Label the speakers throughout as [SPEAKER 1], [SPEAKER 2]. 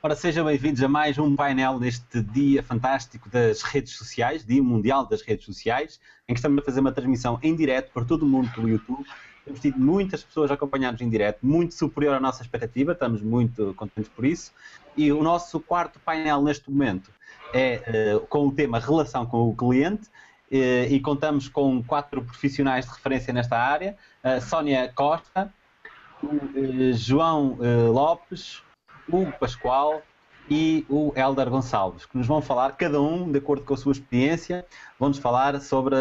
[SPEAKER 1] Ora, sejam bem-vindos a mais um painel neste dia fantástico das redes sociais, Dia Mundial das Redes Sociais, em que estamos a fazer uma transmissão em direto para todo o mundo pelo YouTube. Temos tido muitas pessoas a acompanhar-nos em direto, muito superior à nossa expectativa, estamos muito contentes por isso. E o nosso quarto painel neste momento é com o tema Relação com o Cliente, e contamos com 4 profissionais de referência nesta área, a Sónia Costa, o João Lopes, o Hugo Pascoal e o Hélder Gonçalves, que nos vão falar, cada um, de acordo com a sua experiência, vão-nos falar sobre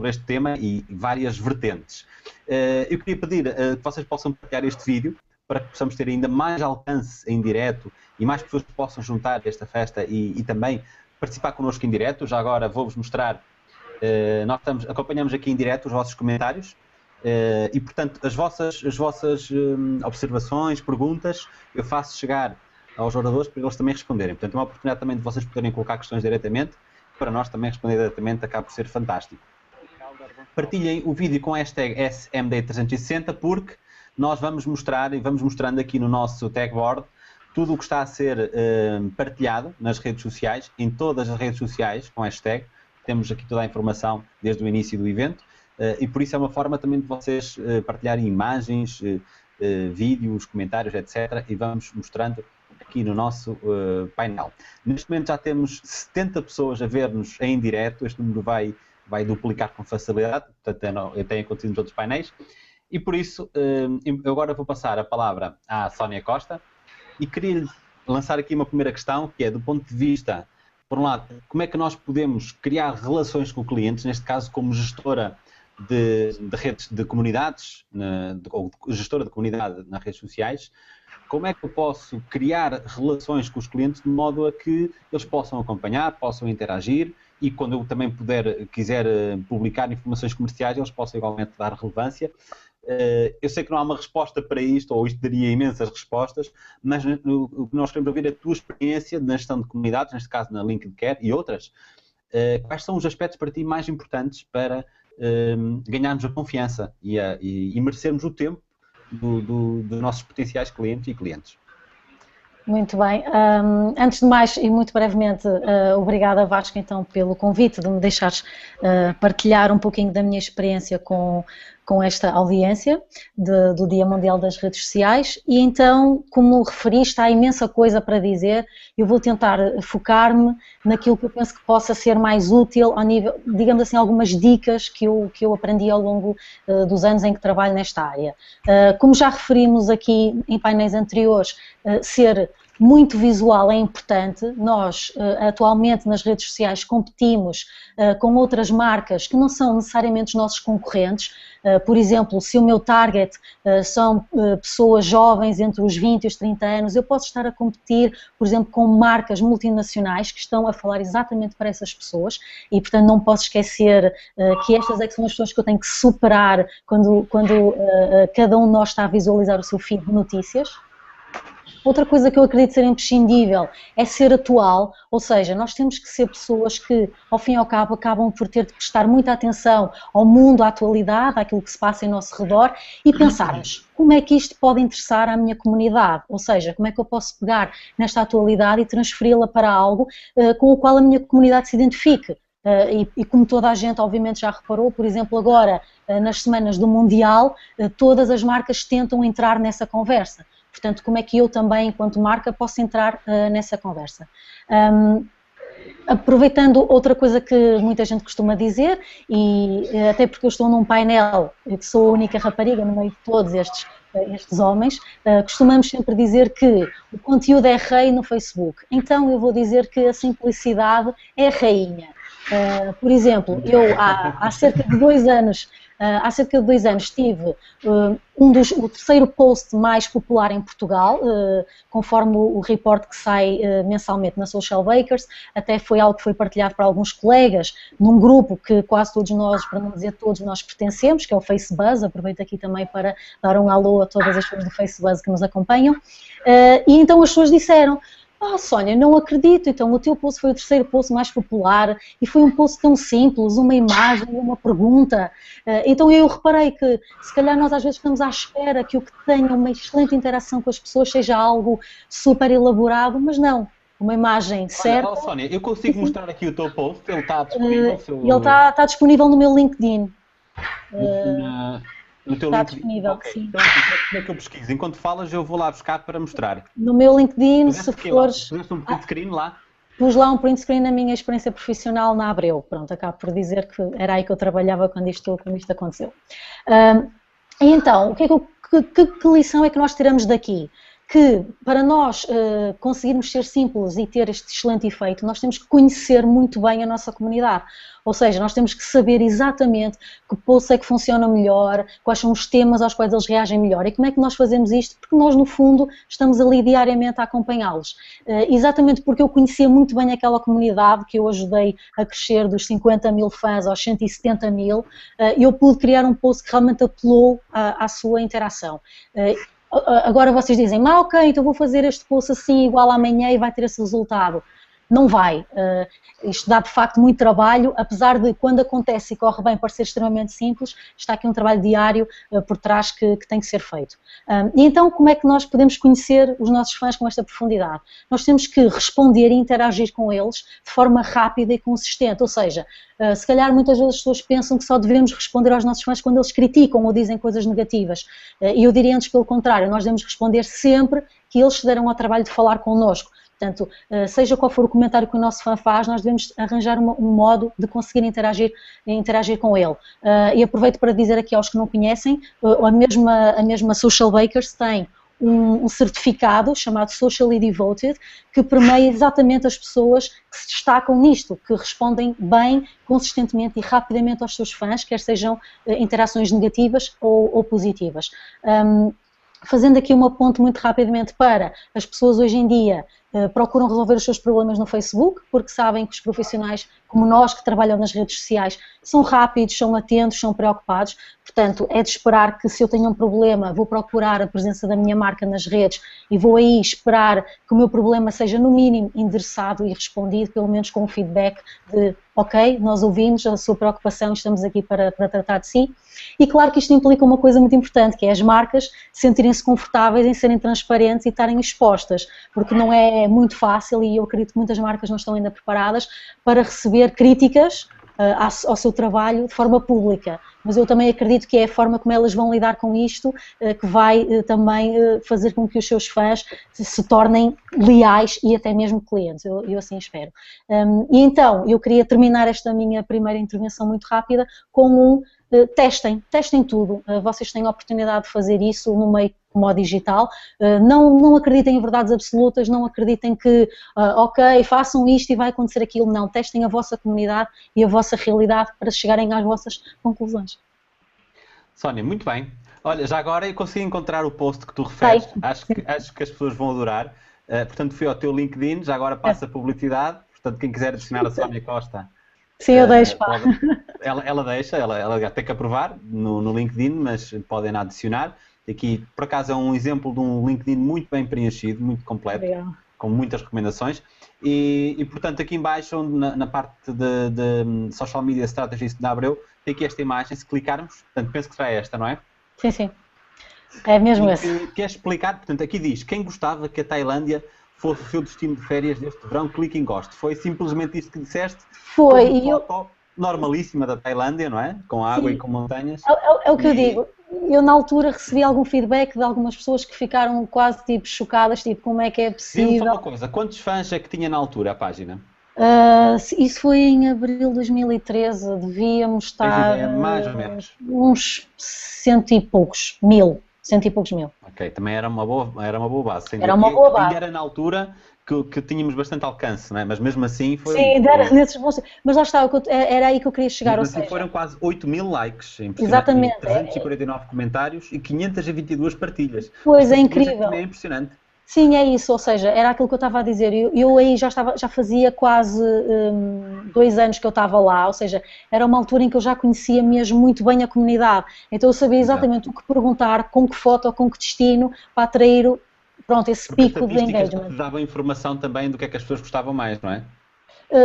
[SPEAKER 1] este tema e várias vertentes. Eu queria pedir que vocês possam partilhar este vídeo para que possamos ter ainda mais alcance em direto e mais pessoas que possam juntar a esta festa e também participar connosco em direto. Já agora vou-vos mostrar, nós acompanhamos aqui em direto os vossos comentários. E, portanto, as vossas observações, perguntas, eu faço chegar aos oradores para eles também responderem. Portanto, é uma oportunidade também de vocês poderem colocar questões diretamente, para nós também responder diretamente, acaba por ser fantástico. Partilhem o vídeo com a hashtag SMD360, porque nós vamos mostrar e vamos mostrando aqui no nosso tagboard tudo o que está a ser partilhado nas redes sociais, em todas as redes sociais com a hashtag. Temos aqui toda a informação desde o início do evento. E por isso é uma forma também de vocês partilharem imagens, vídeos, comentários, etc. E vamos mostrando aqui no nosso painel. Neste momento já temos 70 pessoas a ver-nos em direto. Este número vai duplicar com facilidade, portanto tem acontecido nos outros painéis. E por isso, eu agora vou passar a palavra à Sónia Costa e queria lançar aqui uma primeira questão, que é do ponto de vista, por um lado, como é que nós podemos criar relações com clientes, neste caso como gestora de redes de comunidades, ou gestora de comunidade nas redes sociais, como é que eu posso criar relações com os clientes de modo a que eles possam acompanhar, possam interagir e quando eu também quiser publicar informações comerciais, eles possam igualmente dar relevância. Eu sei que não há uma resposta para isto, ou isto daria imensas respostas, mas o que nós queremos ouvir é a tua experiência na gestão de comunidades, neste caso na LinkedIn e outras. Quais são os aspectos para ti mais importantes para ganharmos a confiança e merecermos o tempo dos nossos potenciais clientes e clientes?
[SPEAKER 2] Muito bem. Antes de mais, e muito brevemente, obrigada, Vasco, então, pelo convite de me deixares partilhar um pouquinho da minha experiência com esta audiência do Dia Mundial das Redes Sociais. E então, como referiste, há imensa coisa para dizer. Eu vou tentar focar-me naquilo que eu penso que possa ser mais útil ao nível, digamos assim, algumas dicas que eu aprendi ao longo dos anos em que trabalho nesta área. Como já referimos aqui em painéis anteriores, ser muito visual é importante. Nós, atualmente, nas redes sociais, competimos com outras marcas que não são necessariamente os nossos concorrentes. Por exemplo, se o meu target são pessoas jovens entre os 20 e os 30 anos, eu posso estar a competir, por exemplo, com marcas multinacionais que estão a falar exatamente para essas pessoas e, portanto, não posso esquecer que estas é que são as pessoas que eu tenho que superar quando cada um de nós está a visualizar o seu feed de notícias. Outra coisa que eu acredito ser imprescindível é ser atual, ou seja, nós temos que ser pessoas que, ao fim e ao cabo, acabam por ter de prestar muita atenção ao mundo, à atualidade, àquilo que se passa em nosso redor e pensarmos como é que isto pode interessar à minha comunidade, ou seja, como é que eu posso pegar nesta atualidade e transferi-la para algo com o qual a minha comunidade se identifique. E como toda a gente obviamente já reparou, por exemplo, agora nas semanas do Mundial, todas as marcas tentam entrar nessa conversa. Portanto, como é que eu também, enquanto marca, posso entrar nessa conversa? Aproveitando outra coisa que muita gente costuma dizer, e até porque eu estou num painel, que sou a única rapariga no meio de todos estes homens, costumamos sempre dizer que o conteúdo é rei no Facebook. Então eu vou dizer que a simplicidade é rainha. Por exemplo, eu há cerca de 2 anos tive o terceiro post mais popular em Portugal, conforme o report que sai mensalmente na Social Bakers. Até foi algo que foi partilhado por alguns colegas num grupo que quase todos nós, para não dizer todos nós, pertencemos, que é o Facebook. Aproveito aqui também para dar um alô a todas as pessoas do Facebook que nos acompanham. E então as pessoas disseram: Sónia, não acredito, então o teu post foi o terceiro post mais popular e foi um post tão simples, uma imagem, uma pergunta. Então eu reparei que se calhar nós às vezes estamos à espera que o que tenha uma excelente interação com as pessoas seja algo super elaborado, mas não, uma imagem certa.
[SPEAKER 1] Olha, Sónia, eu consigo mostrar aqui o teu post, ele está disponível?
[SPEAKER 2] Ele está disponível no meu LinkedIn.
[SPEAKER 1] No teu
[SPEAKER 2] Está
[SPEAKER 1] LinkedIn?
[SPEAKER 2] disponível,
[SPEAKER 1] Ok.
[SPEAKER 2] sim.
[SPEAKER 1] Então, como é que eu pesquiso? Enquanto falas, eu vou lá buscar para mostrar.
[SPEAKER 2] No meu LinkedIn, se fores...
[SPEAKER 1] Puseste um print screen lá?
[SPEAKER 2] Pus lá um print screen na minha experiência profissional na Abreu. Pronto, acabo por dizer que era aí que eu trabalhava quando isto aconteceu. E então, que lição é que nós tiramos daqui? Que para nós conseguirmos ser simples e ter este excelente efeito, nós temos que conhecer muito bem a nossa comunidade. Ou seja, nós temos que saber exatamente que posts é que funcionam melhor, quais são os temas aos quais eles reagem melhor. E como é que nós fazemos isto? Porque nós, no fundo, estamos ali diariamente a acompanhá-los. Exatamente porque eu conhecia muito bem aquela comunidade que eu ajudei a crescer dos 50 mil fãs aos 170 mil, eu pude criar um post que realmente apelou à sua interação. Agora vocês dizem, ok, então vou fazer este post assim igual amanhã e vai ter esse resultado. Não vai. Isto dá de facto muito trabalho, apesar de quando acontece e corre bem parecer extremamente simples, está aqui um trabalho diário por trás que tem que ser feito. E então como é que nós podemos conhecer os nossos fãs com esta profundidade? Nós temos que responder e interagir com eles de forma rápida e consistente, ou seja, se calhar muitas vezes as pessoas pensam que só devemos responder aos nossos fãs quando eles criticam ou dizem coisas negativas, e eu diria antes pelo contrário, nós devemos responder sempre que eles se deram ao trabalho de falar connosco. Portanto, seja qual for o comentário que o nosso fã faz, nós devemos arranjar um modo de conseguir interagir com ele. E aproveito para dizer aqui aos que não conhecem, a mesma Social Bakers tem um certificado chamado Socially Devoted, que permeia exatamente as pessoas que se destacam nisto, que respondem bem, consistentemente e rapidamente aos seus fãs, quer sejam interações negativas ou positivas. Fazendo aqui uma ponte muito rapidamente para as pessoas hoje em dia procuram resolver os seus problemas no Facebook, porque sabem que os profissionais como nós que trabalham nas redes sociais são rápidos, são atentos, são preocupados, portanto é de esperar que se eu tenho um problema vou procurar a presença da minha marca nas redes e vou aí esperar que o meu problema seja no mínimo endereçado e respondido, pelo menos com um feedback de ok, nós ouvimos a sua preocupação, estamos aqui para tratar de si. E claro que isto implica uma coisa muito importante, que é as marcas sentirem-se confortáveis em serem transparentes e estarem expostas, porque não é muito fácil e eu acredito que muitas marcas não estão ainda preparadas para receber críticas ao seu trabalho de forma pública, mas eu também acredito que é a forma como elas vão lidar com isto que vai também fazer com que os seus fãs se tornem leais e até mesmo clientes, eu assim espero. E então, eu queria terminar esta minha primeira intervenção muito rápida com testem tudo, vocês têm a oportunidade de fazer isso no meio como o digital, não acreditem em verdades absolutas, não acreditem que, ok, façam isto e vai acontecer aquilo, não, testem a vossa comunidade e a vossa realidade para chegarem às vossas conclusões.
[SPEAKER 1] Sónia, muito bem. Olha, já agora eu consegui encontrar o post que tu referes, acho que as pessoas vão adorar, portanto fui ao teu LinkedIn, já agora passa a publicidade, portanto quem quiser adicionar a Sónia Costa...
[SPEAKER 2] Sim, eu deixo, pá.
[SPEAKER 1] Ela deixa, ela tem que aprovar no LinkedIn, mas podem adicionar. Aqui, por acaso, é um exemplo de um LinkedIn muito bem preenchido, muito completo, com muitas recomendações. E portanto, aqui em baixo, na parte de Social Media Strategies da Abreu, tem aqui esta imagem, se clicarmos, portanto, penso que será esta, não é?
[SPEAKER 2] Sim, sim. É mesmo esse.
[SPEAKER 1] Queres explicar? Portanto, aqui diz, quem gostava que a Tailândia fosse o seu destino de férias deste verão, clique em gosto. Foi simplesmente isto que disseste?
[SPEAKER 2] Foi.
[SPEAKER 1] Uma foto normalíssima da Tailândia, não é? Com água
[SPEAKER 2] Sim.
[SPEAKER 1] E com montanhas.
[SPEAKER 2] É o que eu digo. Eu na altura recebi algum feedback de algumas pessoas que ficaram quase tipo chocadas, tipo como é que é possível.
[SPEAKER 1] Diz-me só uma coisa, quantos fãs é que tinha na altura a página?
[SPEAKER 2] Isso foi em abril de 2013, devíamos estar
[SPEAKER 1] mais ou menos.
[SPEAKER 2] Uns cento e poucos mil.
[SPEAKER 1] Ok, também era uma boa base.
[SPEAKER 2] Era uma boa base.
[SPEAKER 1] E era na altura que tínhamos bastante alcance, não é? Mas mesmo assim foi...
[SPEAKER 2] Sim, era nesses bons... Mas lá está, era aí que eu queria chegar.
[SPEAKER 1] Mas assim foram quase 8 mil likes,
[SPEAKER 2] exatamente.
[SPEAKER 1] 349 comentários e 522 partilhas.
[SPEAKER 2] Pois, é incrível.
[SPEAKER 1] É impressionante.
[SPEAKER 2] Sim, é isso, ou seja, era aquilo que eu estava a dizer, eu aí já fazia quase 2 anos que eu estava lá, ou seja, era uma altura em que eu já conhecia mesmo muito bem a comunidade, então eu sabia exatamente o que perguntar, com que foto ou com que destino, para atrair pronto, esse
[SPEAKER 1] Porque as
[SPEAKER 2] pico de
[SPEAKER 1] estatísticas
[SPEAKER 2] engagement.
[SPEAKER 1] te davam informação também do que é que as pessoas gostavam mais, não é?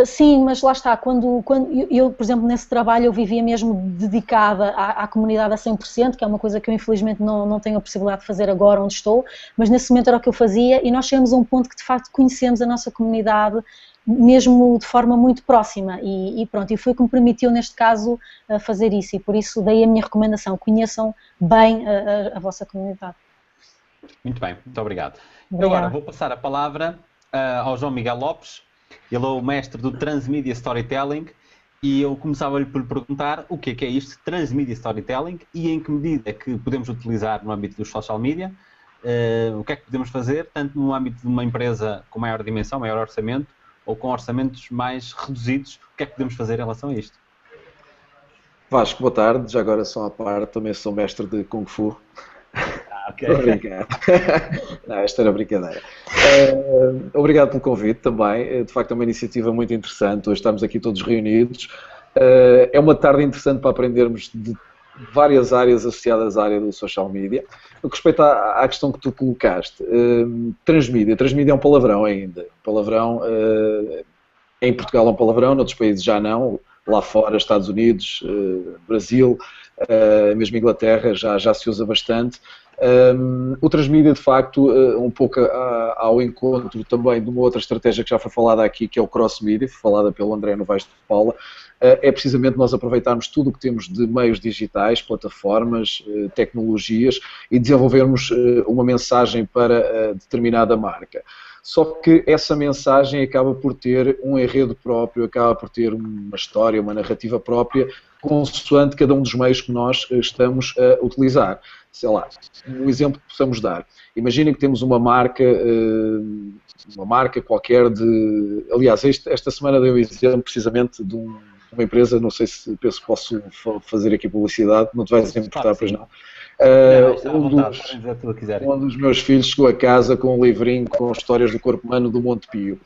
[SPEAKER 2] Sim, mas lá está, quando eu, por exemplo, nesse trabalho eu vivia mesmo dedicada à comunidade a 100%, que é uma coisa que eu infelizmente não tenho a possibilidade de fazer agora onde estou, mas nesse momento era o que eu fazia e nós chegamos a um ponto que de facto conhecemos a nossa comunidade mesmo de forma muito próxima e pronto, e foi o que me permitiu neste caso fazer isso e por isso dei a minha recomendação, conheçam bem a vossa comunidade.
[SPEAKER 1] Muito bem, muito obrigado. Eu agora
[SPEAKER 2] Obrigada.
[SPEAKER 1] vou passar a palavra ao João Miguel Lopes. Ele é o mestre do Transmedia Storytelling e eu começava-lhe por lhe perguntar o que é isto, Transmedia Storytelling, e em que medida é que podemos utilizar no âmbito dos social media, o que é que podemos fazer, tanto no âmbito de uma empresa com maior dimensão, maior orçamento, ou com orçamentos mais reduzidos, o que é que podemos fazer em relação a isto?
[SPEAKER 3] Vasco, boa tarde. Já agora só à parte, também sou mestre de Kung Fu.
[SPEAKER 1] Ok.
[SPEAKER 3] Obrigado. Não, esta era brincadeira. Obrigado pelo convite também. De facto, é uma iniciativa muito interessante. Hoje estamos aqui todos reunidos. É uma tarde interessante para aprendermos de várias áreas associadas à área do social media. No que respeita à questão que tu colocaste, transmídia. Transmídia é um palavrão ainda. Palavrão, em Portugal é um palavrão, noutros países já não. Lá fora, Estados Unidos, Brasil, mesmo Inglaterra, já se usa bastante. O transmídia, de facto, um pouco ao encontro também de uma outra estratégia que já foi falada aqui, que é o cross-media, falada pelo André Novaes de Paula, é precisamente nós aproveitarmos tudo o que temos de meios digitais, plataformas, tecnologias e desenvolvermos uma mensagem para determinada marca. Só que essa mensagem acaba por ter um enredo próprio, acaba por ter uma história, uma narrativa própria, consoante cada um dos meios que nós estamos a utilizar. Sei lá, um exemplo que possamos dar. Imaginem que temos uma marca qualquer de... Aliás, esta semana dei um exemplo precisamente de uma empresa, não sei se penso que posso fazer aqui publicidade, não te vais importar, pois não. Um dos meus filhos chegou a casa com um livrinho com histórias do corpo humano do Monte Pio.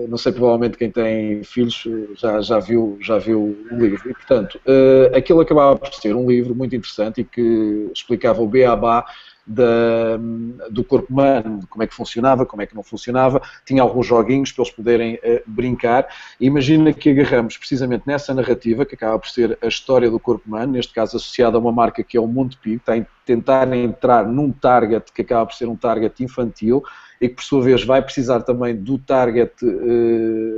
[SPEAKER 3] Não sei, provavelmente quem tem filhos já viu o livro. E, portanto, aquilo acabava por ser um livro muito interessante e que explicava o beabá do corpo humano, como é que funcionava, como é que não funcionava, tinha alguns joguinhos para eles poderem brincar. E imagina que agarramos precisamente nessa narrativa, que acaba por ser a história do corpo humano, neste caso associada a uma marca que é o Monte Pio, que está a tentar entrar num target que acaba por ser um target infantil, e que por sua vez vai precisar também do target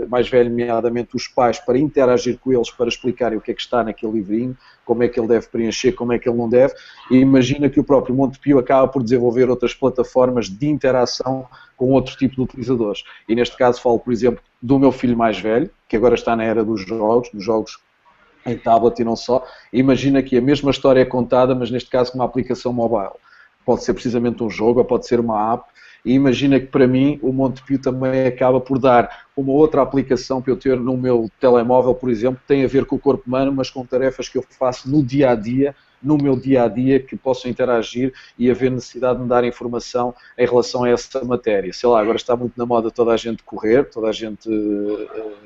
[SPEAKER 3] mais velho, nomeadamente os pais, para interagir com eles, para explicarem o que é que está naquele livrinho, como é que ele deve preencher, como é que ele não deve, e imagina que o próprio Monte Pio acaba por desenvolver outras plataformas de interação com outro tipo de utilizadores. E neste caso falo, por exemplo, do meu filho mais velho, que agora está na era dos jogos em tablet e não só. Imagina que a mesma história é contada, mas neste caso com uma aplicação mobile. Pode ser precisamente um jogo, ou pode ser uma app. E imagina que para mim o Monte Pio também acaba por dar uma outra aplicação para eu ter no meu telemóvel, por exemplo, que tem a ver com o corpo humano, mas com tarefas que eu faço no dia a dia, no meu dia a dia, que possam interagir e haver necessidade de me dar informação em relação a essa matéria. Sei lá, agora está muito na moda toda a gente correr, toda a gente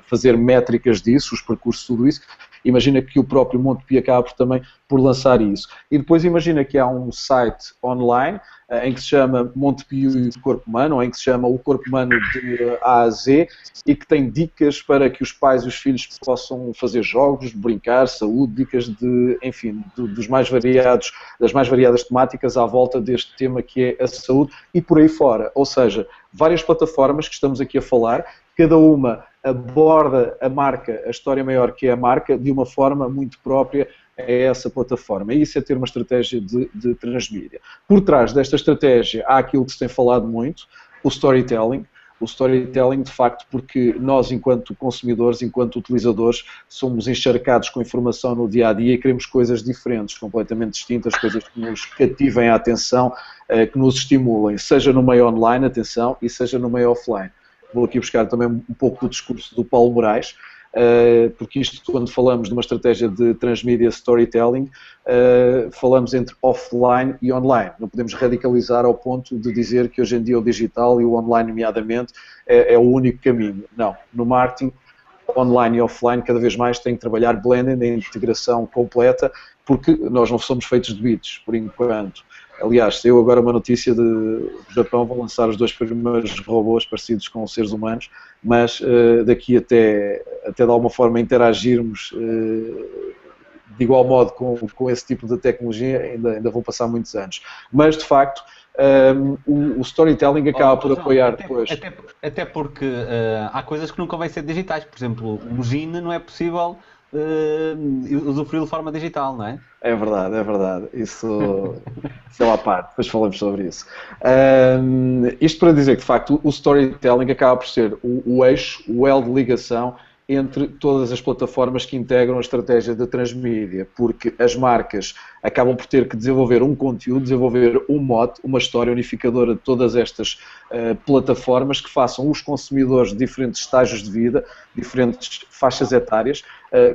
[SPEAKER 3] fazer métricas disso, os percursos, tudo isso. Imagina que o próprio Monte Pio acaba também por lançar isso. E depois imagina que há um site online em que se chama Monte Pio e Corpo Humano, ou em que se chama o Corpo Humano de A a Z, e que tem dicas para que os pais e os filhos possam fazer jogos, brincar, saúde, dicas de, enfim, das mais variadas temáticas à volta deste tema que é a saúde e por aí fora. Ou seja, várias plataformas que estamos aqui a falar, cada uma aborda a marca, a história maior que é a marca, de uma forma muito própria a essa plataforma. E isso é ter uma estratégia de transmídia. Por trás desta estratégia há aquilo que se tem falado muito, o storytelling. O storytelling, de facto, porque nós, enquanto consumidores, enquanto utilizadores, somos encharcados com informação no dia-a-dia e queremos coisas diferentes, completamente distintas, coisas que nos cativem a atenção, que nos estimulem, seja no meio online, atenção, e seja no meio offline. Vou aqui buscar também um pouco do discurso do Paulo Moraes, porque isto, quando falamos de uma estratégia de transmedia storytelling, falamos entre offline e online. Não podemos radicalizar ao ponto de dizer que hoje em dia o digital e o online, nomeadamente, é o único caminho. Não. No marketing, online e offline, cada vez mais tem que trabalhar blending, a integração completa, porque nós não somos feitos de bits, por enquanto. Aliás, saiu agora uma notícia de o Japão vão lançar os 2 primeiros robôs parecidos com os seres humanos, mas daqui até de alguma forma interagirmos de igual modo com esse tipo de tecnologia ainda vão passar muitos anos. Mas, de facto, o storytelling acaba por apoiar depois.
[SPEAKER 1] Até porque há coisas que nunca vão ser digitais. Por exemplo, um gene não é possível usufruir de forma digital, não é?
[SPEAKER 3] É verdade, é verdade. Isso é uma parte, depois falamos sobre isso. Isto para dizer que, de facto, o storytelling acaba por ser o eixo, o elo de ligação entre todas as plataformas que integram a estratégia de transmídia, porque as marcas acabam por ter que desenvolver um conteúdo, desenvolver um mote, uma história unificadora de todas estas plataformas que façam os consumidores de diferentes estágios de vida, diferentes faixas etárias,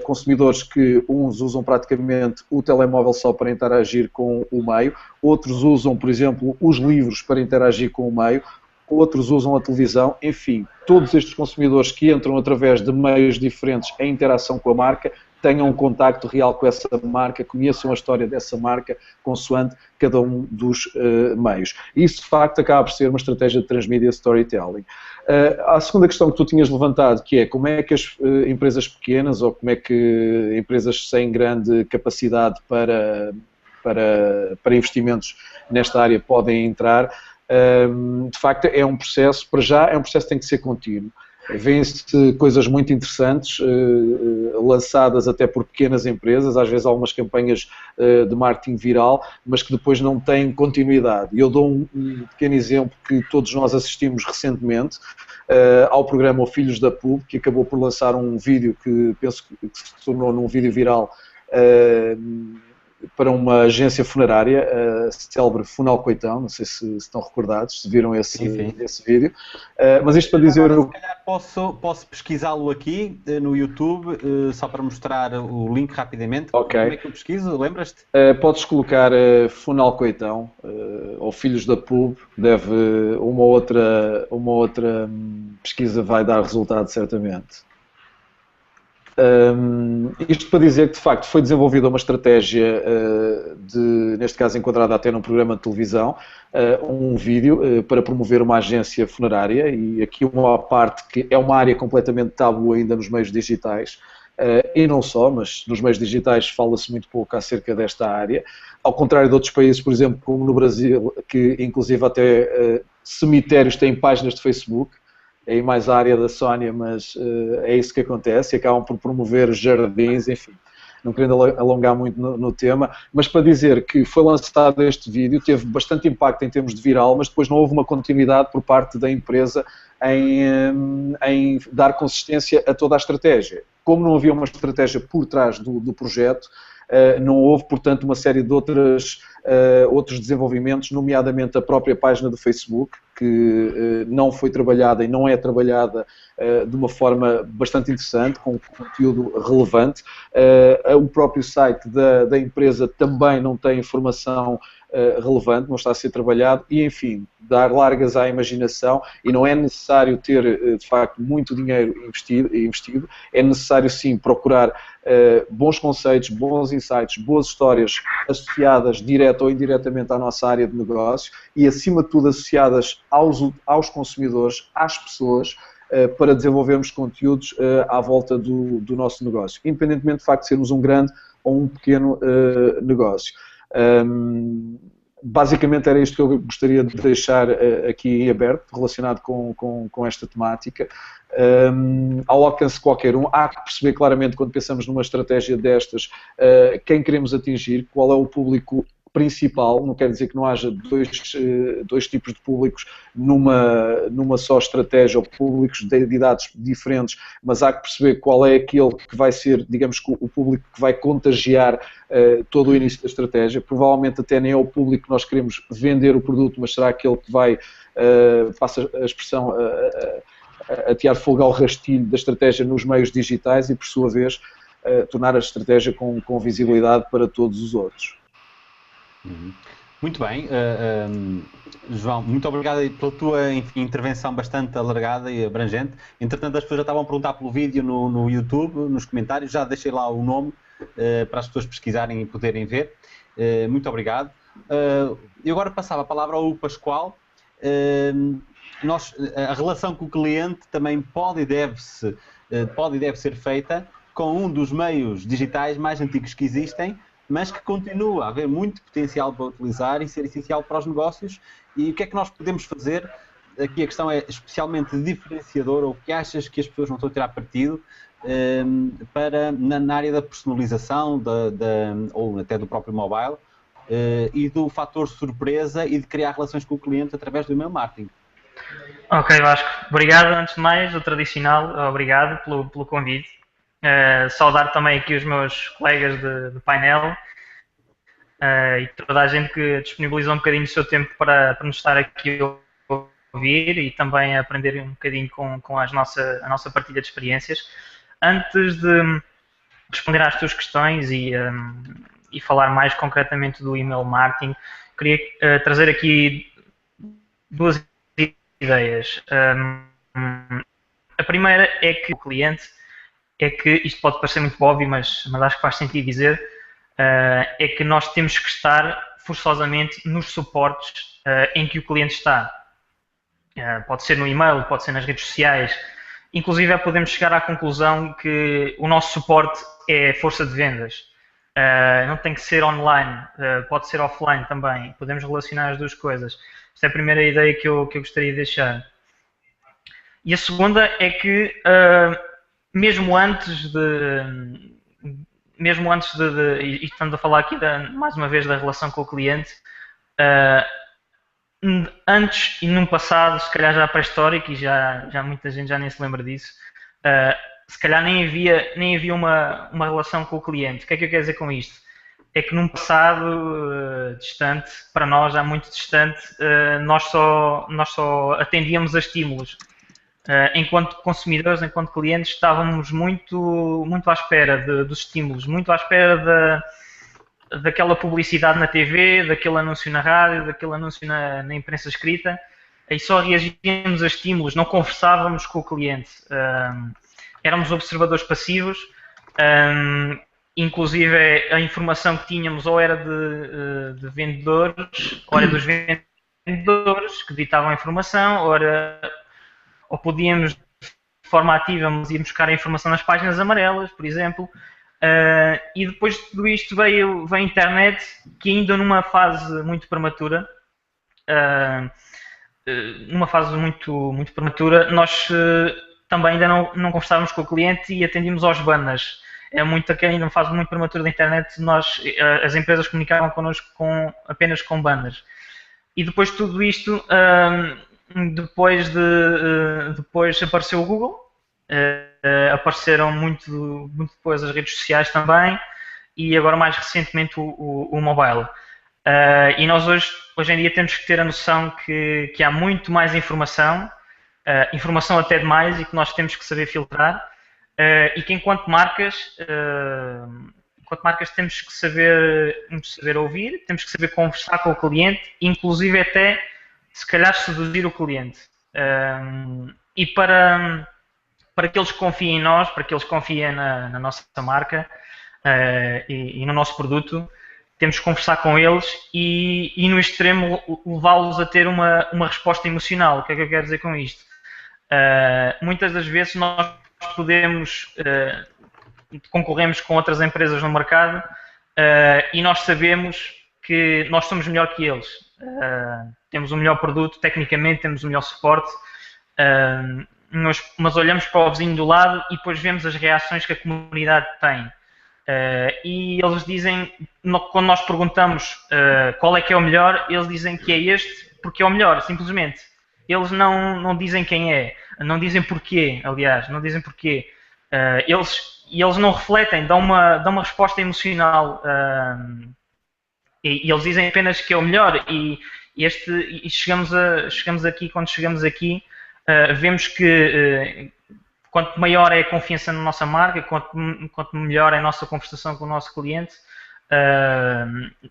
[SPEAKER 3] consumidores que uns usam praticamente o telemóvel só para interagir com o meio, outros usam, por exemplo, os livros para interagir com o meio, outros usam a televisão, enfim, todos estes consumidores que entram através de meios diferentes em interação com a marca, tenham um contacto real com essa marca, conheçam a história dessa marca, consoante cada um dos meios. Isso, de facto, acaba por ser uma estratégia de transmedia storytelling. A segunda questão que tu tinhas levantado, que é como é que as empresas pequenas ou como é que empresas sem grande capacidade para investimentos nesta área podem entrar. De facto é um processo, para já é um processo que tem que ser contínuo. Vêm-se coisas muito interessantes, lançadas até por pequenas empresas, às vezes algumas campanhas de marketing viral, mas que depois não têm continuidade. E eu dou um pequeno exemplo que todos nós assistimos recentemente ao programa O Filhos da Pub, que acabou por lançar um vídeo que penso que se tornou num vídeo viral para uma agência funerária, a célebre Funal Coitão, não sei se estão recordados, se viram esse vídeo, mas isto para dizer...
[SPEAKER 1] Agora, se calhar posso pesquisá-lo aqui no YouTube, só para mostrar o link rapidamente.
[SPEAKER 3] Okay.
[SPEAKER 1] Como é que eu pesquiso? Lembras-te?
[SPEAKER 3] Podes colocar Funal Coitão, ou Filhos da Pub, deve uma outra pesquisa vai dar resultado certamente. Isto para dizer que, de facto, foi desenvolvida uma estratégia, neste caso enquadrada até num programa de televisão, um vídeo para promover uma agência funerária, e aqui uma parte que é uma área completamente tabu ainda nos meios digitais, e não só, mas nos meios digitais fala-se muito pouco acerca desta área, ao contrário de outros países, por exemplo, como no Brasil, que inclusive até cemitérios têm páginas de Facebook. É mais a área da Sónia, mas é isso que acontece, e acabam por promover jardins, enfim, não querendo alongar muito no tema, mas para dizer que foi lançado este vídeo, teve bastante impacto em termos de viral, mas depois não houve uma continuidade por parte da empresa em dar consistência a toda a estratégia. Como não havia uma estratégia por trás do projeto, não houve, portanto, uma série de outros desenvolvimentos, nomeadamente a própria página do Facebook, que não foi trabalhada e não é trabalhada de uma forma bastante interessante, com conteúdo relevante. O próprio site da empresa também não tem informação relevante, não está a ser trabalhado e, enfim, dar largas à imaginação, e não é necessário ter, de facto, muito dinheiro investido, é necessário, sim, procurar bons conceitos, bons insights, boas histórias associadas direta ou indiretamente à nossa área de negócio e, acima de tudo, associadas aos consumidores, às pessoas, para desenvolvermos conteúdos à volta do nosso negócio, independentemente de facto de sermos um grande ou um pequeno negócio. Basicamente era isto que eu gostaria de deixar aqui em aberto, relacionado com esta temática. Ao alcance de qualquer um, há que perceber claramente, quando pensamos numa estratégia destas, quem queremos atingir, qual é o público principal. Não quer dizer que não haja dois tipos de públicos numa só estratégia, ou públicos de idades diferentes, mas há que perceber qual é aquele que vai ser, digamos, o público que vai contagiar todo o início da estratégia. Provavelmente até nem é o público que nós queremos vender o produto, mas será aquele que vai, passa a expressão, atear fogo ao rastilho da estratégia nos meios digitais e, por sua vez, tornar a estratégia com visibilidade para todos os outros.
[SPEAKER 1] Muito bem, João, muito obrigado pela tua intervenção bastante alargada e abrangente. Entretanto, as pessoas já estavam a perguntar pelo vídeo no YouTube, nos comentários, já deixei lá o nome para as pessoas pesquisarem e poderem ver. Muito obrigado. eu agora passava a palavra ao Hugo Pascoal. A relação com o cliente também pode e deve ser feita com um dos meios digitais mais antigos que existem, mas que continua a haver muito potencial para utilizar e ser essencial para os negócios. E o que é que nós podemos fazer? Aqui a questão é especialmente diferenciadora, ou o que achas que as pessoas não estão a tirar partido na área da personalização ou até do próprio mobile e do fator surpresa e de criar relações com o cliente através do e-mail marketing.
[SPEAKER 4] Ok, Vasco. Obrigado, antes de mais, o tradicional, obrigado pelo convite. Saudar também aqui os meus colegas de painel e toda a gente que disponibilizou um bocadinho do seu tempo para nos estar aqui a ouvir e também a aprender um bocadinho com a nossa partilha de experiências. Antes de responder às tuas questões e falar mais concretamente do email marketing, queria trazer aqui duas ideias. A primeira é que o cliente, isto pode parecer muito óbvio, mas acho que faz sentido dizer, é que nós temos que estar forçosamente nos suportes em que o cliente está. Pode ser no e-mail, pode ser nas redes sociais. Inclusive, podemos chegar à conclusão que o nosso suporte é força de vendas. Não tem que ser online, pode ser offline também. Podemos relacionar as duas coisas. Esta é a primeira ideia que eu gostaria de deixar. E a segunda é que, mesmo antes de e estamos a falar aqui mais uma vez da relação com o cliente, antes e num passado, se calhar já pré-histórico, e já muita gente já nem se lembra disso, se calhar nem havia uma relação com o cliente. O que é que eu quero dizer com isto? É que num passado distante, para nós já muito distante, nós só atendíamos a estímulos. Enquanto consumidores, enquanto clientes, estávamos muito à espera dos estímulos, muito à espera daquela publicidade na TV, daquele anúncio na rádio, daquele anúncio na imprensa escrita, e só reagíamos a estímulos, não conversávamos com o cliente. Éramos observadores passivos, inclusive a informação que tínhamos ou era de vendedores, ou era dos vendedores que ditavam a informação, ou podíamos, de forma ativa, ir buscar a informação nas páginas amarelas, por exemplo. E depois de tudo isto veio a internet, que ainda numa fase muito prematura, nós também ainda não conversávamos com o cliente e atendíamos aos banners. Ainda numa fase muito prematura da internet, as empresas comunicavam connosco apenas com banners. E depois de tudo isto, depois apareceu o Google, apareceram muito depois as redes sociais também, e agora mais recentemente o mobile. E nós hoje em dia temos que ter a noção que há muito mais informação até demais, e que nós temos que saber filtrar, e que enquanto marcas temos que saber ouvir, temos que saber conversar com o cliente, inclusive até se calhar seduzir o cliente. E para que eles confiem em nós, para que eles confiem na nossa marca e no nosso produto, temos que conversar com eles e no extremo levá-los a ter uma resposta emocional. O que é que eu quero dizer com isto? Muitas das vezes nós concorremos com outras empresas no mercado e nós sabemos que nós somos melhor que eles. Temos o melhor produto, tecnicamente temos o melhor suporte, mas olhamos para o vizinho do lado e depois vemos as reações que a comunidade tem. E eles dizem, quando nós perguntamos qual é que é o melhor, eles dizem que é este porque é o melhor, simplesmente. Eles não dizem quem é, não dizem porquê, aliás, não dizem porquê. Eles não refletem, dão uma resposta emocional e eles dizem apenas que é o melhor. E chegamos aqui, quando chegamos aqui, vemos que quanto maior é a confiança na nossa marca, quanto melhor é a nossa conversação com o nosso cliente,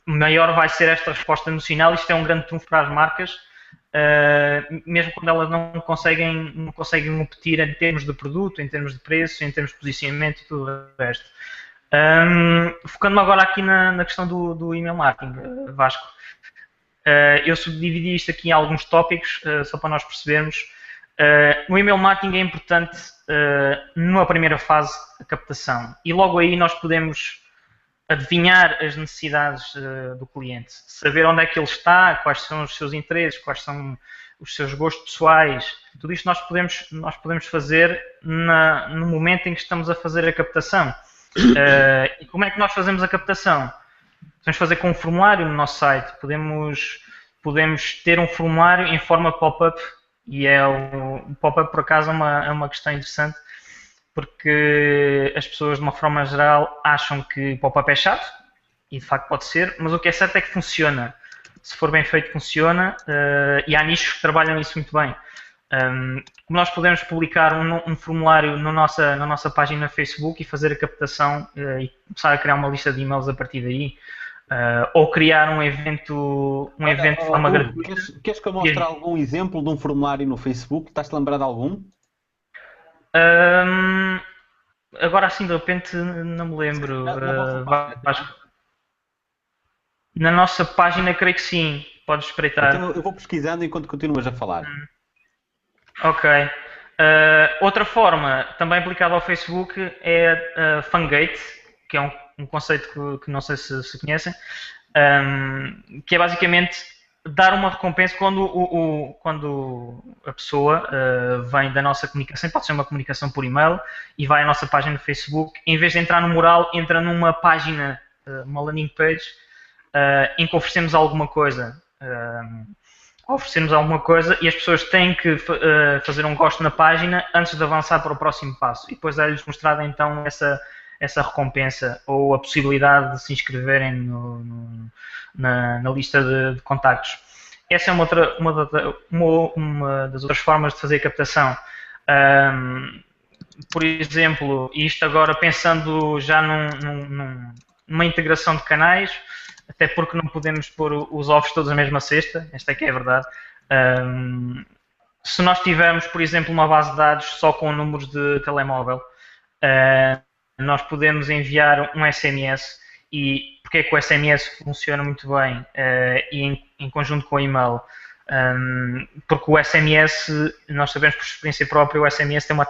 [SPEAKER 4] maior vai ser esta resposta emocional. Isto é um grande trunfo para as marcas, mesmo quando elas não conseguem competir em termos de produto, em termos de preço, em termos de posicionamento e tudo o resto. Focando-me agora aqui na questão do email marketing, Vasco. Eu subdividi isto aqui em alguns tópicos, só para nós percebermos. O email marketing é importante numa primeira fase, a captação. E logo aí nós podemos adivinhar as necessidades do cliente, saber onde é que ele está, quais são os seus interesses, quais são os seus gostos pessoais. Tudo isto nós podemos fazer no momento em que estamos a fazer a captação. E como é que nós fazemos a captação? Podemos fazer com um formulário no nosso site, podemos ter um formulário em forma pop-up, e o pop-up por acaso é uma questão interessante, porque as pessoas de uma forma geral acham que pop-up é chato, e de facto pode ser, mas o que é certo é que funciona. Se for bem feito, funciona, e há nichos que trabalham isso muito bem. Como nós podemos publicar um formulário na nossa página no Facebook e fazer a captação e começar a criar uma lista de e-mails a partir daí, ou criar um evento de forma gratuita.
[SPEAKER 1] Queres que eu mostre algum exemplo de um formulário no Facebook? Estás-te a lembrar de algum?
[SPEAKER 4] Agora assim de repente não me lembro. Na nossa página creio que sim, podes espreitar.
[SPEAKER 1] Então eu vou pesquisando enquanto continuas a falar.
[SPEAKER 4] Ok. Outra forma, também aplicada ao Facebook, é a Fungate, que é um conceito que não sei se conhecem, que é basicamente dar uma recompensa quando a pessoa vem da nossa comunicação, pode ser uma comunicação por e-mail, e vai à nossa página no Facebook, em vez de entrar no mural, entra numa página, uma landing page, em que oferecemos alguma coisa. E as pessoas têm que fazer um gosto na página antes de avançar para o próximo passo. E depois é-lhes mostrada então essa recompensa ou a possibilidade de se inscreverem na lista de contactos. Essa é uma das outras formas de fazer captação. Por exemplo, isto agora pensando já numa integração de canais, até porque não podemos pôr os ovos todos na mesma cesta, esta é que é a verdade. Se nós tivermos, por exemplo, uma base de dados só com números de telemóvel, nós podemos enviar um SMS, e porque é que o SMS funciona muito bem e em conjunto com o e-mail? Porque o SMS, nós sabemos por experiência própria, o SMS tem uma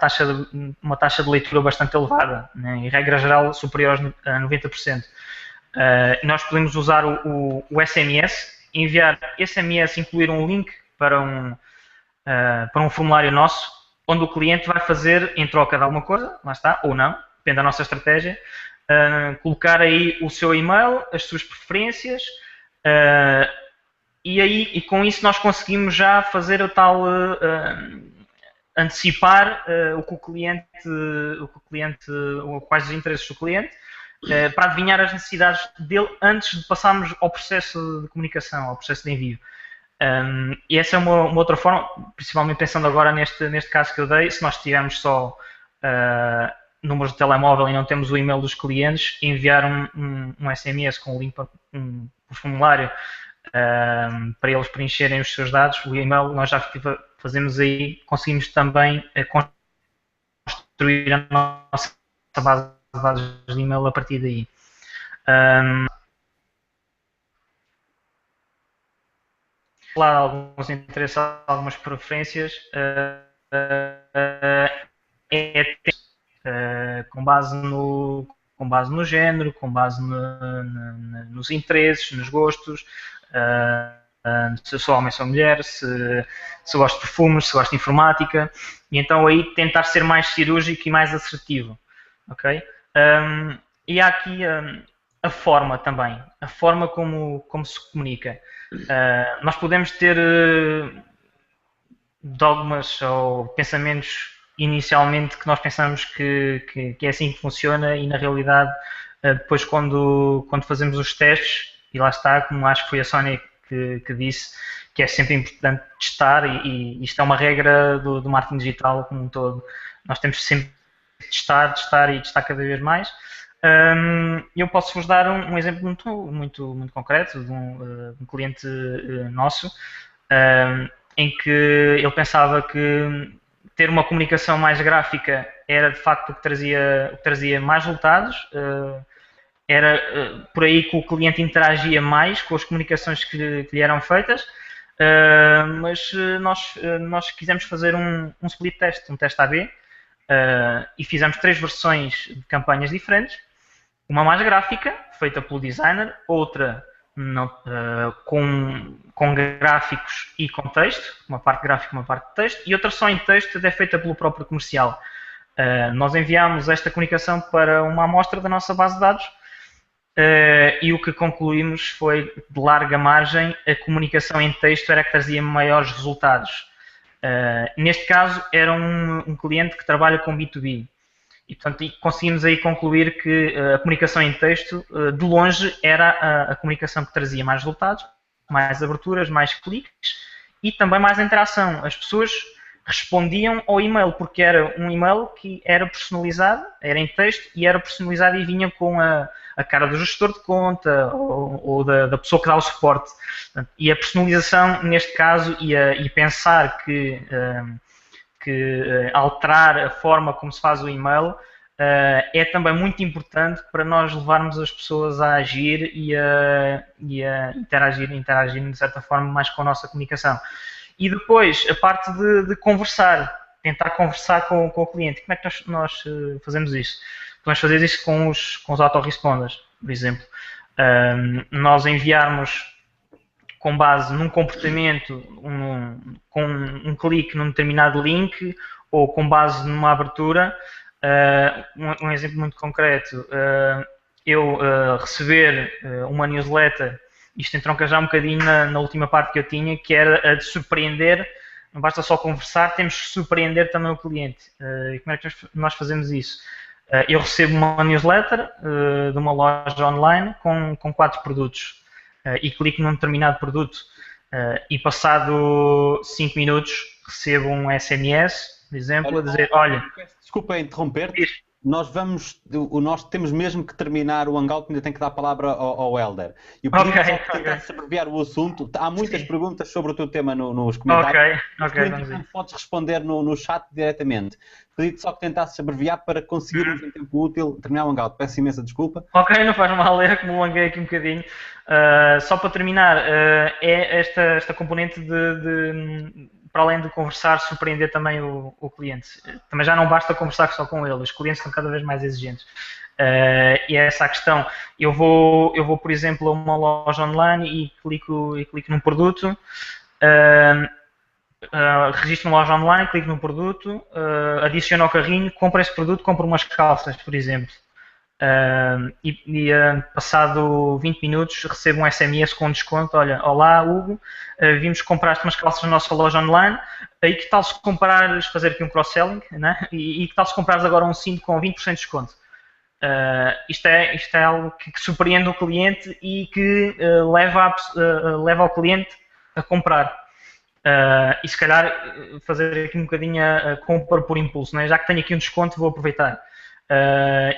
[SPEAKER 4] taxa de leitura bastante elevada, né? Em regra geral superior a 90%. Nós podemos usar o SMS, enviar SMS, incluir um link para um formulário nosso, onde o cliente vai fazer, em troca de alguma coisa, lá está, ou não, depende da nossa estratégia, colocar aí o seu e-mail, as suas preferências, e com isso nós conseguimos já fazer o tal antecipar quais os interesses do cliente, para adivinhar as necessidades dele antes de passarmos ao processo de comunicação, ao processo de envio. E essa é uma outra forma, principalmente pensando agora neste caso que eu dei, se nós tivermos só números de telemóvel e não temos o e-mail dos clientes, enviar um SMS com o link para um formulário para eles preencherem os seus dados, o e-mail nós já fazemos aí, conseguimos também construir a nossa base de dados de e-mail a partir daí. Lá alguns interesses, algumas preferências, com base no género, com base nos interesses, nos gostos, se eu sou homem, se sou mulher, se eu gosto de perfumes, se gosto de informática, e então aí tentar ser mais cirúrgico e mais assertivo. Ok? E há aqui a forma também, a forma como se comunica. Nós podemos ter dogmas ou pensamentos inicialmente que nós pensamos que é assim que funciona, e na realidade depois quando fazemos os testes, e lá está, como acho que foi a Sónia que disse, que é sempre importante testar, e isto é uma regra do marketing digital como um todo. Nós temos sempre de testar e testar cada vez mais. Eu posso-vos dar um exemplo muito concreto de um cliente nosso, em que ele pensava que ter uma comunicação mais gráfica era de facto o que trazia mais resultados. Era por aí que o cliente interagia mais com as comunicações que lhe eram feitas, mas nós quisemos fazer um split test, um teste AB, e fizemos 3 versões de campanhas diferentes, uma mais gráfica, feita pelo designer, outra com gráficos e com texto, uma parte gráfica e uma parte de texto, e outra só em texto, é feita pelo próprio comercial. Nós enviámos esta comunicação para uma amostra da nossa base de dados, e o que concluímos foi, de larga margem, a comunicação em texto era que trazia maiores resultados. Neste caso, era um cliente que trabalha com B2B. E, portanto, conseguimos aí concluir que a comunicação em texto, de longe, era a comunicação que trazia mais resultados, mais aberturas, mais cliques e também mais interação. As pessoas respondiam ao e-mail, porque era um e-mail que era personalizado, era em texto e era personalizado e vinha com a cara do gestor de conta ou da pessoa que dá o suporte. E a personalização, neste caso, e pensar que alterar a forma como se faz o e-mail é também muito importante para nós levarmos as pessoas a agir e a interagir de certa forma mais com a nossa comunicação. E depois a parte de conversar, tentar conversar com o cliente. Como é que nós fazemos isso? Nós fazemos isso com os autoresponders, por exemplo. Nós enviarmos com base num comportamento, com um clique num determinado link ou com base numa abertura. Um exemplo muito concreto, eu receber uma newsletter, isto entronca já um bocadinho na última parte que eu tinha, que era a de surpreender, não basta só conversar, temos que surpreender também o cliente. E como é que nós fazemos isso? Eu recebo uma newsletter de uma loja online com 4 produtos. E clico num determinado produto e passado 5 minutos recebo um SMS, por exemplo, a dizer, olha...
[SPEAKER 1] Desculpa interromper-te, nós temos mesmo que terminar o Hangout, ainda tem que dar a palavra ao Helder. E por isso, só para tentar abreviar o assunto, há muitas perguntas sobre o teu tema nos comentários. Tu podes responder no chat diretamente. Pedi-te só que tentasses abreviar para conseguirmos em tempo útil terminar o Hangout. Peço imensa desculpa.
[SPEAKER 4] Ok, não faz mal, que me alonguei aqui um bocadinho. Só para terminar, é esta componente para além de conversar, surpreender também o cliente. Também já não basta conversar só com ele, os clientes estão cada vez mais exigentes. E é essa a questão. Eu vou, por exemplo, a uma loja online e clico num produto, registro uma loja online, clico num produto, adiciono ao carrinho, compro esse produto, compro umas calças, por exemplo. Passado 20 minutos recebo um SMS com desconto. Olha, olá Hugo, vimos que compraste umas calças na nossa loja online, e que tal se comprares, fazer aqui um cross-selling, né? E que tal se comprares agora um cinto com 20% de desconto? Isto é algo que surpreende o cliente e que leva ao cliente a comprar. E se calhar fazer aqui um bocadinho a compra por impulso, né? Já que tenho aqui um desconto, vou aproveitar.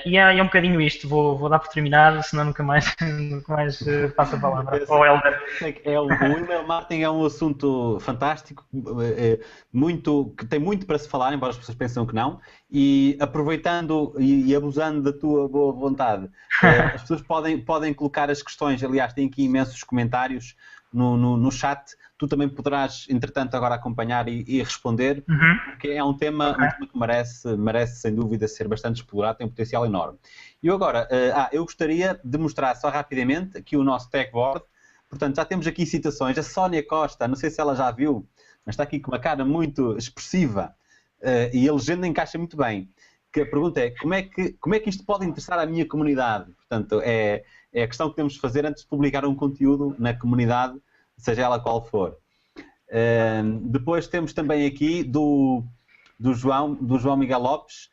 [SPEAKER 4] E é um bocadinho isto, vou dar por terminado, senão nunca mais passo a palavra ao Helder.
[SPEAKER 1] O email marketing é um assunto fantástico, que tem muito para se falar, embora as pessoas pensem que não, e aproveitando e abusando da tua boa vontade, as pessoas podem colocar as questões. Aliás, tem aqui imensos comentários no chat. Tu também poderás, entretanto, agora acompanhar e responder, porque é um tema que merece, sem dúvida, ser bastante explorado, tem um potencial enorme. E agora, eu gostaria de mostrar só rapidamente aqui o nosso tech board. Portanto, já temos aqui citações. A Sónia Costa, não sei se ela já viu, mas está aqui com uma cara muito expressiva e a legenda encaixa muito bem. Que a pergunta é, como é que isto pode interessar a minha comunidade? Portanto, é a questão que temos de fazer antes de publicar um conteúdo na comunidade, seja ela qual for. Depois temos também aqui do João Miguel Lopes,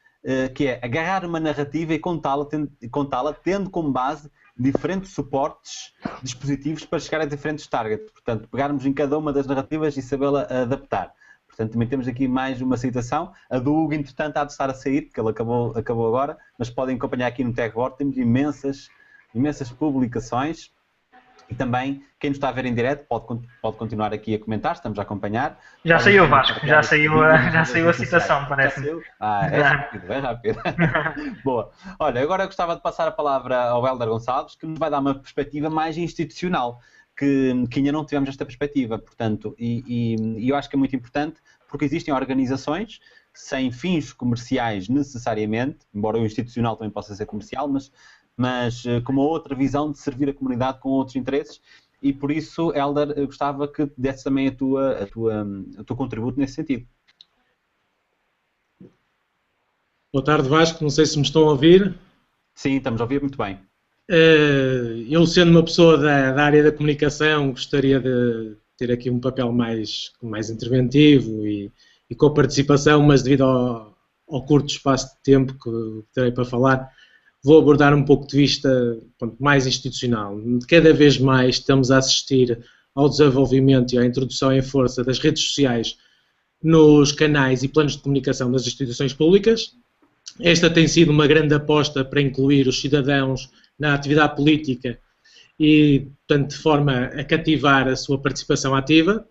[SPEAKER 1] que é agarrar uma narrativa e contá-la tendo como base diferentes suportes, dispositivos para chegar a diferentes targets. Portanto, pegarmos em cada uma das narrativas e sabê-la adaptar. Portanto, também temos aqui mais uma citação. A do Hugo, entretanto, há de estar a sair, porque ele acabou agora, mas podem acompanhar aqui no Tech Board. Temos imensas publicações. E também, quem nos está a ver em direto pode continuar aqui a comentar, estamos a acompanhar.
[SPEAKER 4] Já saiu o Vasco, já saiu a citação, parece-me.
[SPEAKER 1] É rápido, é rápido. Boa. Olha, agora eu gostava de passar a palavra ao Hélder Gonçalves, que nos vai dar uma perspectiva mais institucional, que ainda não tivemos esta perspectiva, portanto, e eu acho que é muito importante, porque existem organizações sem fins comerciais necessariamente, embora o institucional também possa ser comercial, mas com uma outra visão de servir a comunidade com outros interesses, e por isso, Hélder, eu gostava que desse também o teu contributo nesse sentido.
[SPEAKER 5] Boa tarde, Vasco, não sei se me estão a ouvir.
[SPEAKER 1] Sim, estamos a ouvir muito bem.
[SPEAKER 5] Eu, sendo uma pessoa da área da comunicação, gostaria de ter aqui um papel mais interventivo e com a participação, mas devido ao curto espaço de tempo que terei para falar, vou abordar um pouco de vista mais institucional. Cada vez mais estamos a assistir ao desenvolvimento e à introdução em força das redes sociais nos canais e planos de comunicação das instituições públicas. Esta tem sido uma grande aposta para incluir os cidadãos na atividade política e, portanto, de forma a cativar a sua participação ativa.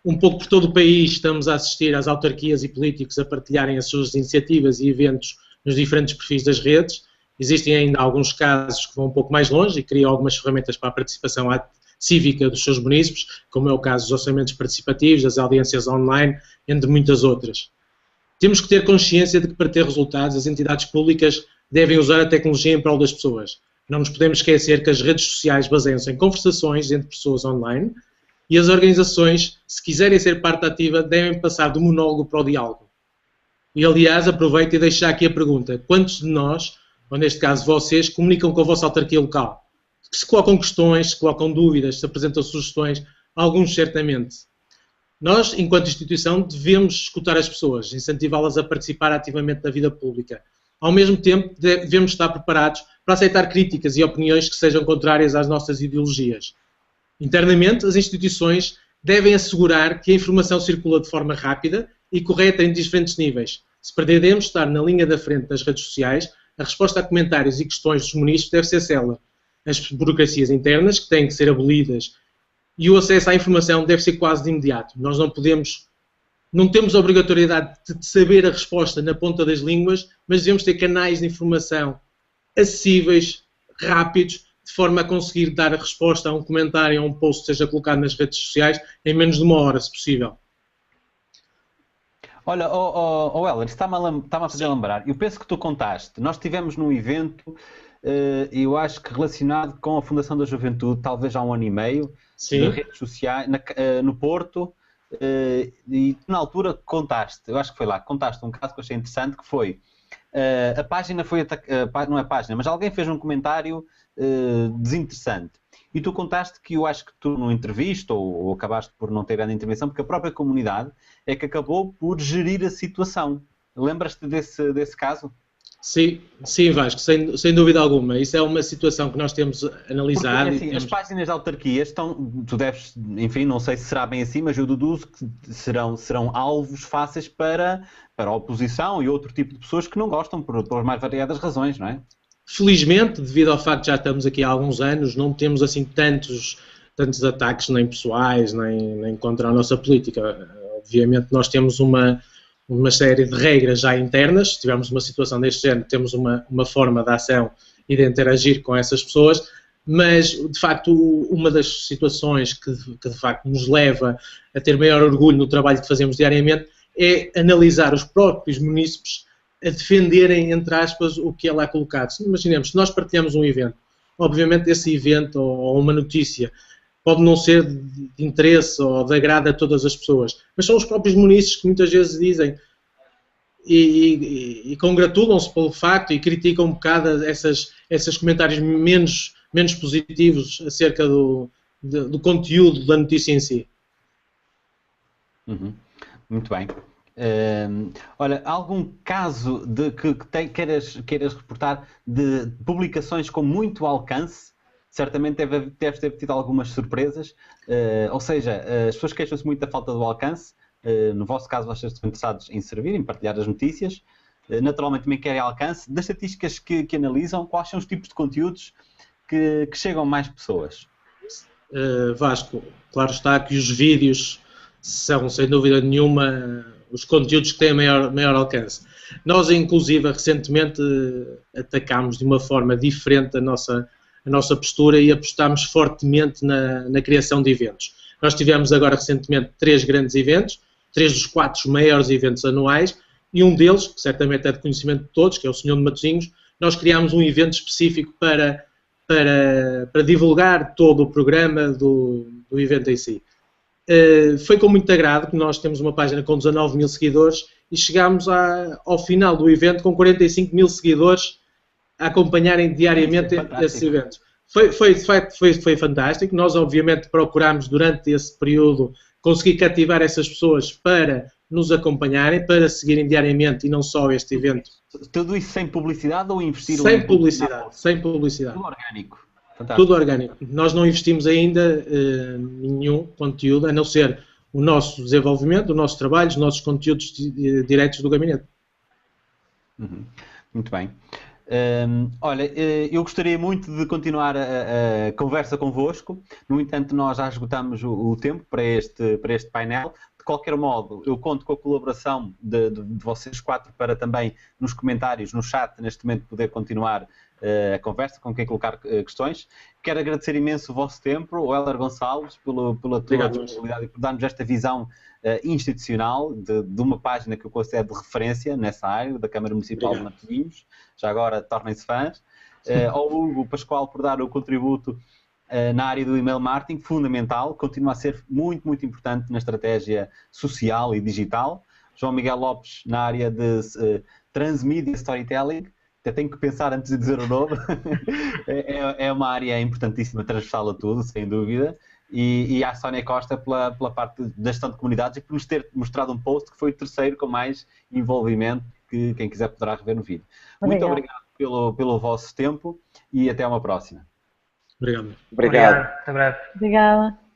[SPEAKER 5] Um pouco por todo o país estamos a assistir às autarquias e políticos a partilharem as suas iniciativas e eventos nos diferentes perfis das redes. Existem ainda alguns casos que vão um pouco mais longe e criam algumas ferramentas para a participação cívica dos seus munícipes, como é o caso dos orçamentos participativos, das audiências online, entre muitas outras. Temos que ter consciência de que, para ter resultados, as entidades públicas devem usar a tecnologia em prol das pessoas. Não nos podemos esquecer que as redes sociais baseiam-se em conversações entre pessoas online e as organizações, se quiserem ser parte ativa, devem passar do monólogo para o diálogo. E, aliás, aproveito e deixo aqui a pergunta: quantos de nós, ou neste caso vocês, comunicam com a vossa autarquia local? Se colocam questões, se colocam dúvidas, se apresentam sugestões, alguns certamente. Nós, enquanto instituição, devemos escutar as pessoas, incentivá-las a participar ativamente na vida pública. Ao mesmo tempo, devemos estar preparados para aceitar críticas e opiniões que sejam contrárias às nossas ideologias. Internamente, as instituições devem assegurar que a informação circula de forma rápida e correta em diferentes níveis. Se pretendemos estar na linha da frente das redes sociais, a resposta a comentários e questões dos munícipes deve ser célere. As burocracias internas, que têm que ser abolidas, e o acesso à informação deve ser quase de imediato. Nós não temos a obrigatoriedade de saber a resposta na ponta das línguas, mas devemos ter canais de informação acessíveis, rápidos, de forma a conseguir dar a resposta a um comentário, a um post que seja colocado nas redes sociais, em menos de uma hora, se possível.
[SPEAKER 1] Olha, Hélder, está-me a fazer lembrar. Eu penso que tu contaste. Nós estivemos num evento, eu acho que relacionado com a Fundação da Juventude, talvez há 1 ano e meio,
[SPEAKER 5] Sim.
[SPEAKER 1] de redes sociais, no Porto, e tu, na altura contaste, eu acho que foi lá, contaste um caso que eu achei interessante, que foi, a página foi atacada, não é página, mas alguém fez um comentário desinteressante. E tu contaste que eu acho que tu não entreviste, ou acabaste por não ter grande intervenção, porque a própria comunidade é que acabou por gerir a situação. Lembras-te desse caso?
[SPEAKER 5] Sim, Vasco, sem dúvida alguma. Isso é uma situação que nós temos analisado.
[SPEAKER 1] Porque, assim, as páginas de autarquias tu deves, enfim, não sei se será bem assim, mas eu deduzo que serão alvos fáceis para a oposição e outro tipo de pessoas que não gostam, por as mais variadas razões, não é?
[SPEAKER 5] Felizmente, devido ao facto de já estamos aqui há alguns anos, não temos assim tantos ataques, nem pessoais, nem contra a nossa política. Obviamente nós temos uma série de regras já internas. Se tivermos uma situação deste género, temos uma forma de ação e de interagir com essas pessoas, mas, de facto, uma das situações que de facto nos leva a ter maior orgulho no trabalho que fazemos diariamente é analisar os próprios munícipes a defenderem, entre aspas, o que é lá colocado. Imaginemos, se nós partilhamos um evento, obviamente esse evento ou uma notícia pode não ser de interesse ou de agrado a todas as pessoas, mas são os próprios munícipes que muitas vezes dizem e congratulam-se pelo facto e criticam um bocado esses comentários menos positivos acerca do conteúdo da notícia em si.
[SPEAKER 1] Uhum. Muito bem. Olha, algum caso que queiras reportar de publicações com muito alcance? Certamente deves ter tido algumas surpresas, ou seja, as pessoas queixam-se muito da falta do alcance. No vosso caso, vocês estão interessados em servir, em partilhar as notícias. Naturalmente também querem alcance. Das estatísticas que analisam, quais são os tipos de conteúdos que chegam a mais pessoas?
[SPEAKER 5] Vasco, claro está que os vídeos são, sem dúvida nenhuma, os conteúdos que têm maior alcance. Nós, inclusive, recentemente atacámos de uma forma diferente a nossa postura e apostámos fortemente na criação de eventos. Nós tivemos agora recentemente 3 grandes eventos, 3 dos 4 maiores eventos anuais, e um deles, que certamente é de conhecimento de todos, que é o Senhor de Matosinhos, nós criámos um evento específico para divulgar todo o programa do evento em si. Foi com muito agrado que nós temos uma página com 19 mil seguidores e chegámos ao final do evento com 45 mil seguidores a acompanharem diariamente esses eventos. Foi fantástico. Nós, obviamente, procurámos durante esse período conseguir cativar essas pessoas para nos acompanharem, para seguirem diariamente e não só este evento.
[SPEAKER 1] Tudo isso sem publicidade ou investir?
[SPEAKER 5] Sem publicidade, sem publicidade.
[SPEAKER 1] Tudo orgânico. Fantástico.
[SPEAKER 5] Tudo orgânico. Nós não investimos ainda nenhum conteúdo, a não ser o nosso desenvolvimento, o nosso trabalho, os nossos conteúdos diretos do gabinete.
[SPEAKER 1] Muito bem. Olha, eu gostaria muito de continuar a conversa convosco, no entanto nós já esgotamos o tempo para este painel. De qualquer modo, eu conto com a colaboração de vocês 4 para também nos comentários, no chat, neste momento poder continuar a conversa com quem colocar questões. Quero agradecer imenso o vosso tempo, o Heller Gonçalves, pela tua disponibilidade e por dar-nos esta visão institucional de uma página que eu considero de referência nessa área, da Câmara Municipal de Matosinhos. Já agora tornem-se fãs. Ao Hugo Pascoal por dar o contributo na área do email marketing, fundamental, continua a ser muito, muito importante na estratégia social e digital. João Miguel Lopes na área de transmedia storytelling. Até tenho que pensar antes de dizer o nome. É uma área importantíssima, transversal a tudo, sem dúvida. E à Sónia Costa pela parte da gestão de comunidades e por nos ter mostrado um post que foi o terceiro com mais envolvimento, que quem quiser poderá rever no vídeo. Muito obrigado pelo vosso tempo e até uma próxima.
[SPEAKER 5] Obrigado.
[SPEAKER 3] Obrigado.
[SPEAKER 4] Até breve.
[SPEAKER 2] Obrigada.